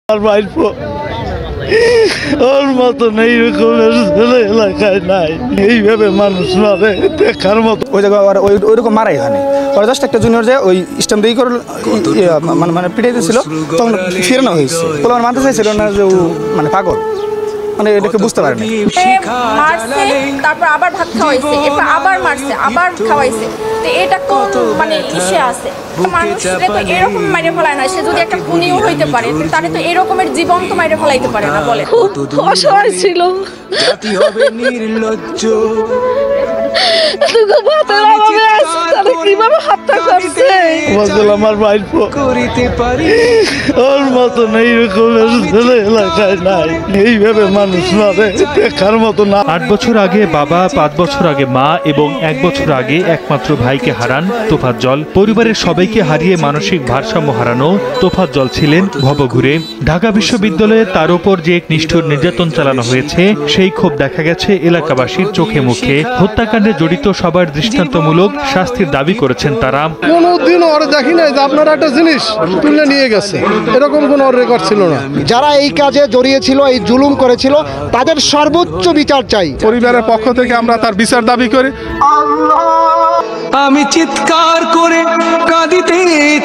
আর ভাইপো ওর মতন এইরকমের ছেলে এলাকায় নাই, এইভাবে মানুষ মারে দেখার মতো। ওই জায়গায় ওইরকম মারাই হয়নি, ওরা জাস্ট একটা জুনিয়র যে ওই স্ট্যাম্প দিয়ে করে মানে পিটাই দিয়েছিল, তখন ফিরে নেওয়া হয়েছে। বলে আমার মানতে চাইছিল না যে ও মানে পাগল, মানে এটাকে বুঝতে পারেনি। মারছে, তারপর আবার ভাত খাওয়াইছে, এরপর আবার মারছে, আবার খাওয়াইছে। তো এটা কোন মানে ইসে আছে? মানুষকে তো এরকম মাইরে ফেলায় না। সে যদি একটা খুনিও হইতে পারে, তাহলে তো এরকমের জীবন তো মাইরে ফেলাইতে পারে না। বলে খুব অসহায় ছিল, নির্লজ্জ কিভাবে হত্যা করছে। আমার ভাইপো করিতে পারি ওর মতন এইরকমের ছেলে এলাকায় নাই, এইভাবে মানুষ মারে দেখার মতো না। 8 বছর আগে বাবা, 5 বছর আগে মা এবং 1 বছর আগে একমাত্র ভাইকে হারান তোফাজ্জল। পরিবারের সবাইকে হারিয়ে মানসিক ভারসাম্য হারানো তোফাজ্জল ছিলেন ভবঘুরে। ঢাকা বিশ্ববিদ্যালয়ে তার উপর যে এক নিষ্ঠুর নির্যাতন চালানো হয়েছে, সেই ক্ষোভ দেখা গেছে এলাকাবাসীর চোখে মুখে। হত্যাকাণ্ডে জড়িত সবার দৃষ্টান্তমূলক শাস্তির দাবি করেছেন তারা। কোনোদিন ওরা দেখি নাই যে আপনারা একটা জিনিস তুলে নিয়ে গেছে, এরকম কোনো রেকর্ড ছিল না। যারা এই কাজে জড়িয়েছিল, এই জুলুম করেছিল, তাদের সর্বোচ্চ বিচার চাই। পরিবারের পক্ষ থেকে আমরা তার বিচার দাবি করি। আমি চিৎকার করে কাঁদিতে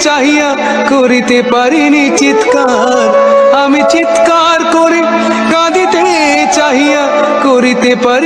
চাহিয়া করিতে পারিনি চিৎকার। আমি চিৎকার করে কাঁদিতে চাহিয়া করিতে পারি।